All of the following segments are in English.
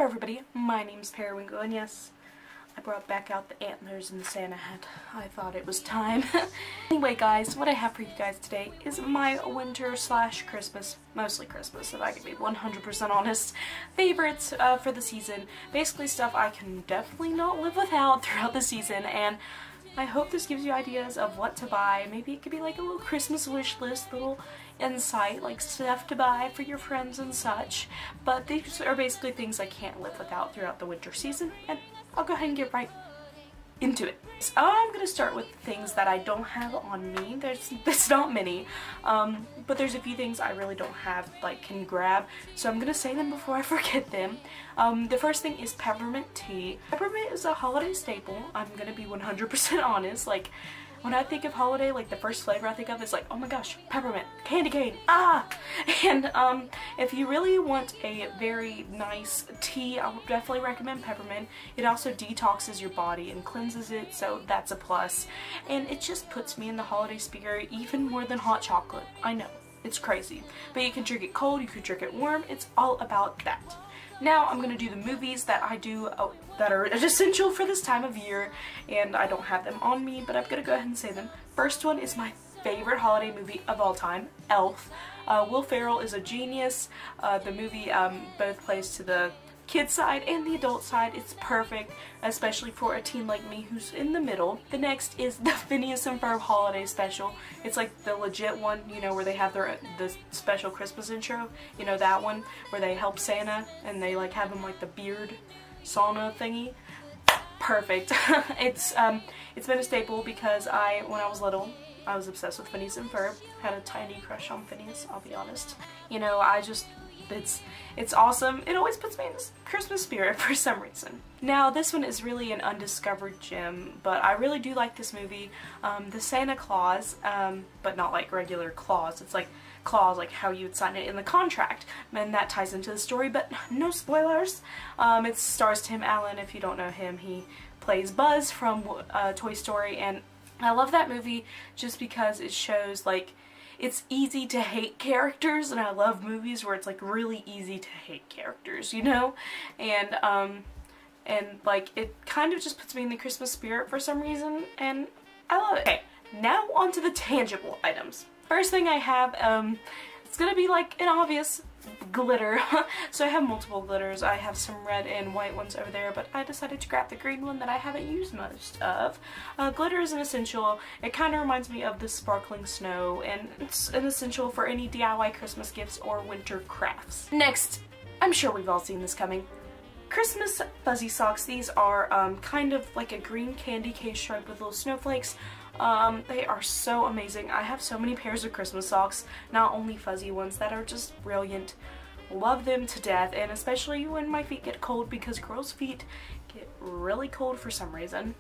Everybody, my name's Periwinkle, and yes, I brought back out the antlers and the Santa hat. I thought it was time. Anyway guys, what I have for you guys today is my winter / Christmas, mostly Christmas if I can be 100% honest, favorites for the season. Basically stuff I can definitely not live without throughout the season, and I hope this gives you ideas of what to buy. Maybe it could be like a little Christmas wish list, little insight, like stuff to buy for your friends and such. But these are basically things I can't live without throughout the winter season, and I'll go ahead and get right into it. So I'm going to start with things that I don't have on me. There's not many, but there's a few things I really don't have, like, can grab, so I'm going to say them before I forget them. The first thing is peppermint tea. Peppermint is a holiday staple. I'm going to be 100% honest. Like, when I think of holiday, like, the first flavor I think of is like, oh my gosh, peppermint, candy cane, ah! And if you really want a very nice tea, I would definitely recommend peppermint. It also detoxes your body and cleanses it, so that's a plus. And it just puts me in the holiday spirit even more than hot chocolate. I know, it's crazy. But you can drink it cold, you can drink it warm, it's all about that. Now I'm going to do the movies that I do that are essential for this time of year, and I don't have them on me, but I'm going to go ahead and say them. First one is my favorite holiday movie of all time, Elf. Will Ferrell is a genius. The movie both plays to the kid side and the adult side. It's perfect, especially for a teen like me who's in the middle. The next is the Phineas and Ferb holiday special. It's like the legit one, you know, where they have the special Christmas intro, you know, that one where they help Santa and they like have him like the beard sauna thingy. Perfect. It's been a staple because when I was little, I was obsessed with Phineas and Ferb. Had a tiny crush on Phineas, I'll be honest. You know, it's awesome. It always puts me in this Christmas spirit for some reason. Now this one is really an undiscovered gem, but I really do like this movie. The Santa Claus, but not like regular clause. It's like clause like how you would sign it in the contract, and that ties into the story, but no spoilers. It stars Tim Allen. If you don't know him, he plays Buzz from Toy Story, and I love that movie just because it shows like it's easy to hate characters, and I love movies where it's like really easy to hate characters, you know? And like it kind of just puts me in the Christmas spirit for some reason, and I love it. Okay, now on to the tangible items. First thing I have, it's gonna be like an obvious glitter. So I have multiple glitters. I have some red and white ones over there, but I decided to grab the green one that I haven't used most of. Glitter is an essential. It kind of reminds me of the sparkling snow, and it's an essential for any DIY Christmas gifts or winter crafts. Next, I'm sure we've all seen this coming, Christmas fuzzy socks. These are kind of like a green candy cane stripe with little snowflakes. They are so amazing. I have so many pairs of Christmas socks, not only fuzzy ones, that are just brilliant. Love them to death, and especially when my feet get cold, because girls' feet get really cold for some reason.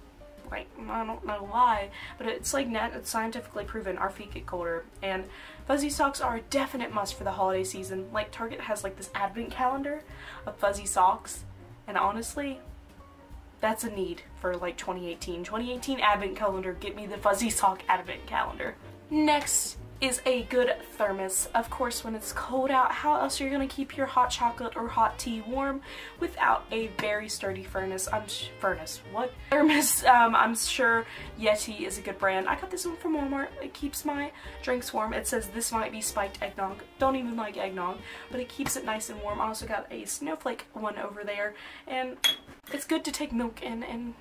Like, I don't know why, but it's like it's scientifically proven our feet get colder, and fuzzy socks are a definite must for the holiday season. Like, Target has like this advent calendar of fuzzy socks, and honestly, that's a need for like 2018. 2018 advent calendar, get me the fuzzy sock advent calendar. Next is a good thermos. Of course, when it's cold out, how else are you going to keep your hot chocolate or hot tea warm without a very sturdy thermos? I'm sure Yeti is a good brand. I got this one from Walmart. It keeps my drinks warm. It says this might be spiked eggnog. Don't even like eggnog, but it keeps it nice and warm. I also got a snowflake one over there, and it's good to take milk in and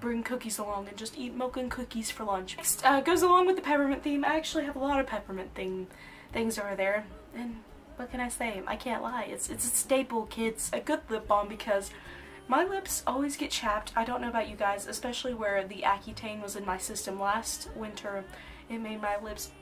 bring cookies along and just eat milk and cookies for lunch. Next goes along with the peppermint theme. I actually have a lot of peppermint things over there, and what can I say? I can't lie. It's a staple, kids. A good lip balm, because my lips always get chapped. I don't know about you guys, especially where the Accutane was in my system last winter. It made my lips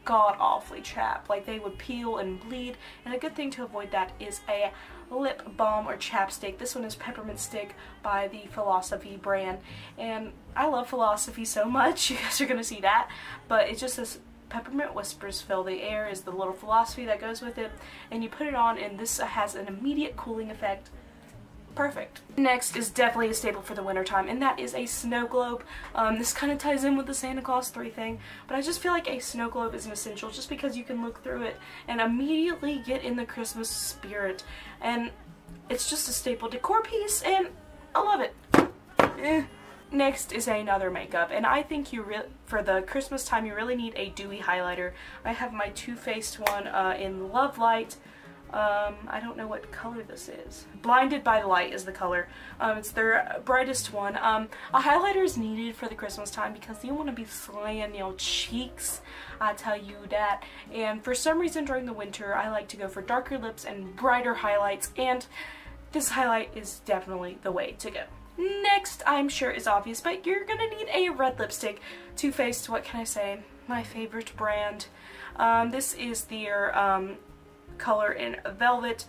god-awfully chapped. Like, they would peel and bleed, and a good thing to avoid that is a lip balm or chapstick. This one is Peppermint Stick by the Philosophy brand, and I love Philosophy so much. You guys are gonna see that, but it just says peppermint whispers fill the air is the little philosophy that goes with it, and you put it on and this has an immediate cooling effect. Perfect. Next is definitely a staple for the winter time, and that is a snow globe. This kind of ties in with the Santa Claus 3 thing, but I just feel like a snow globe is an essential just because you can look through it and immediately get in the Christmas spirit. And It's just a staple decor piece, and I love it. Next is another makeup, and I think for the Christmas time you really need a dewy highlighter. I have my Too Faced one in Love Light. I don't know what color this is. Blinded by the Light is the color. It's their brightest one. A highlighter is needed for the Christmas time because you want to be slaying your cheeks, I tell you that. And for some reason during the winter I like to go for darker lips and brighter highlights, and this highlight is definitely the way to go. Next, I'm sure is obvious, but you're gonna need a red lipstick. Too Faced, what can I say? My favorite brand. This is their color in Velvet.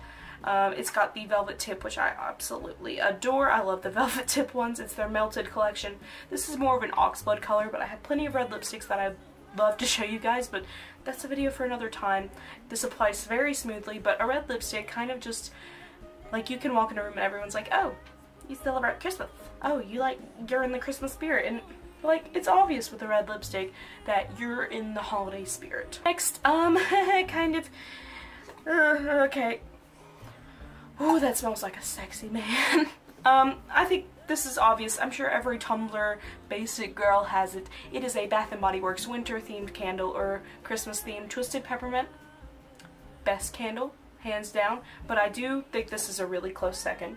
It's got the velvet tip, which I absolutely adore. I love the velvet tip ones. It's their Melted collection. This is more of an oxblood color, but I have plenty of red lipsticks that I'd love to show you guys, but that's a video for another time. This applies very smoothly, but a red lipstick kind of just, like, you can walk in a room and everyone's like, oh, you celebrate Christmas. Oh, you're in the Christmas spirit. And like, it's obvious with a red lipstick that you're in the holiday spirit. Next, kind of, okay. Oh, that smells like a sexy man. I think this is obvious. I'm sure every Tumblr basic girl has it. It is a Bath & Body Works winter themed candle or Christmas themed Twisted Peppermint. Best candle, hands down. But I do think this is a really close second.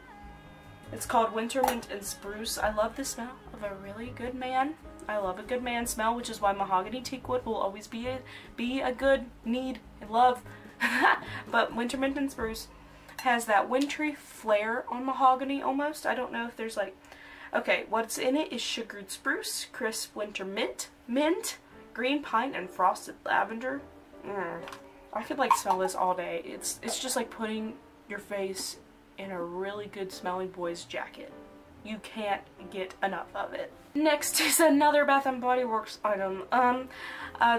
It's called Winter Mint and Spruce. I love the smell of a really good man. I love a good man smell, which is why mahogany teakwood will always be a good need and love. But Winter Mint and Spruce has that wintry flair on mahogany almost. I don't know if there's like... Okay, what's in it is sugared spruce, crisp winter mint, green pine, and frosted lavender. I could like smell this all day. It's just like putting your face in a really good smelling boy's jacket. You can't get enough of it. Next is another Bath & Body Works item.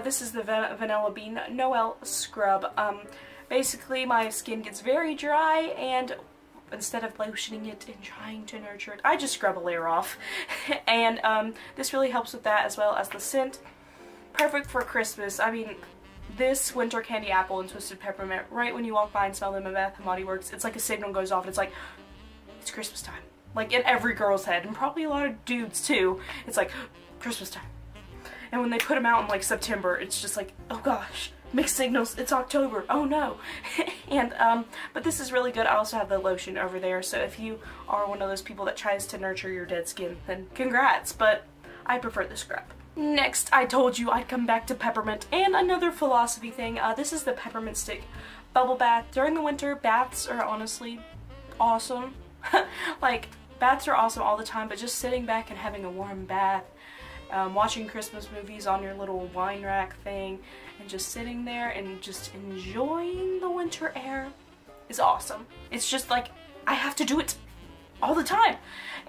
This is the Vanilla Bean Noel Scrub. Basically my skin gets very dry, and instead of lotioning it and trying to nurture it, I just scrub a layer off. And this really helps with that, as well as the scent. Perfect for Christmas. I mean, this winter candy apple and twisted peppermint, right when you walk by and smell them in Bath & Body Works, it's like a signal goes off. It's like, it's Christmas time. Like in every girl's head, and probably a lot of dudes too. It's like, Christmas time. And when they put them out in like September, it's just like, oh gosh, mixed signals, it's October, oh no. And, but this is really good. I also have the lotion over there, so if you are one of those people that tries to nurture your dead skin, then congrats, but I prefer the scrub. Next, I told you I'd come back to peppermint, and another philosophy thing. This is the Peppermint Stick Bubble Bath. During the winter, baths are honestly awesome. Like, baths are awesome all the time, but just sitting back and having a warm bath, watching Christmas movies on your little wine rack thing, and just sitting there and just enjoying the winter air is awesome. It's just like, I have to do it all the time.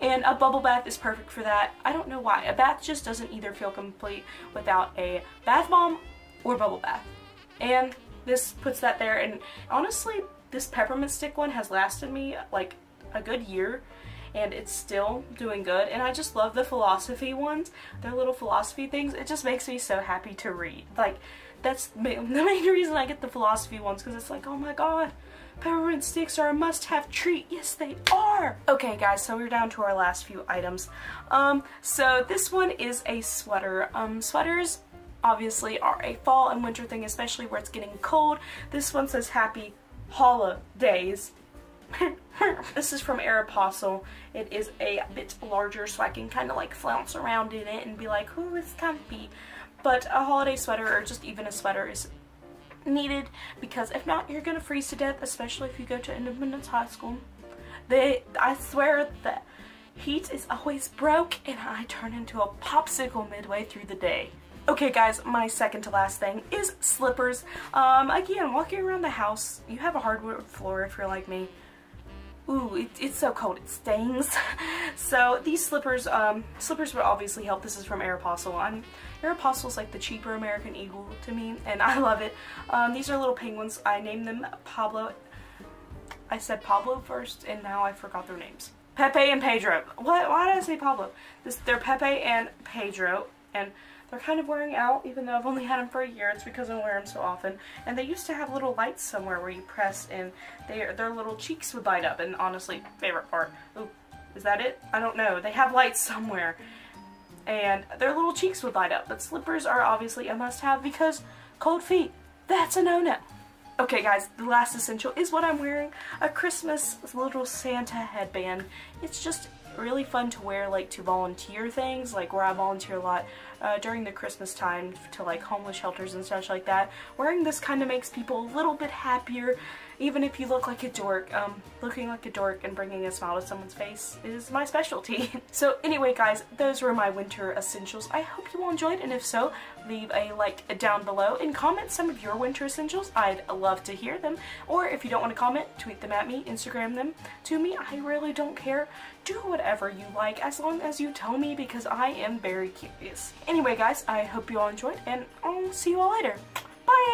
And a bubble bath is perfect for that. I don't know why. A bath just doesn't either feel complete without a bath bomb or bubble bath. And this puts that there, and honestly, this peppermint stick one has lasted me like a good year, and it's still doing good. And I just love the philosophy ones, their little philosophy things. It just makes me so happy to read. Like, that's the main reason I get the philosophy ones, because it's like, oh my god, peppermint sticks are a must-have treat. Yes, they are. Okay guys, so we're down to our last few items. So this one is a sweater. Sweaters obviously are a fall and winter thing, especially where it's getting cold. This one says Happy Holidays. This is from Aeropostale. It is a bit larger, so I can kind of like flounce around in it and be like, ooh, it's comfy. But a holiday sweater, or just even a sweater, is needed, because if not, you're gonna freeze to death, especially if you go to Independence High School. I swear the heat is always broke, and I turn into a popsicle midway through the day. Okay guys, my second to last thing is slippers. Again, walking around the house, you have a hardwood floor if you're like me. Ooh, it's so cold, it stings. So these slippers would obviously help. This is from Aeropostale. Aeropostale's like the cheaper American Eagle to me, and I love it. These are little penguins. I named them Pablo. I said Pablo first, and now I forgot their names. Pepe and Pedro. Why did I say Pablo? They're Pepe and Pedro, and They're kind of wearing out, even though I've only had them for a year. It's because I wear them so often. And they used to have little lights somewhere where you press and their little cheeks would light up. And honestly, favorite part. Ooh, is that it? I don't know. They have lights somewhere. And their little cheeks would light up. But slippers are obviously a must-have because cold feet, that's a no-no. Okay guys, the last essential is what I'm wearing. A Christmas little Santa headband. It's just really fun to wear, like, to volunteer things, like where I volunteer a lot during the Christmas time to like homeless shelters and such like that. Wearing this kind of makes people a little bit happier, even if you look like a dork. Looking like a dork and bringing a smile to someone's face is my specialty. So anyway guys, those were my winter essentials. I hope you all enjoyed, and if so, leave a like down below and comment some of your winter essentials. I'd love to hear them. Or if you don't want to comment, tweet them at me, Instagram them to me. I really don't care. Do whatever you like as long as you tell me, because I am very curious. Anyway guys, I hope you all enjoyed, and I'll see you all later. Bye!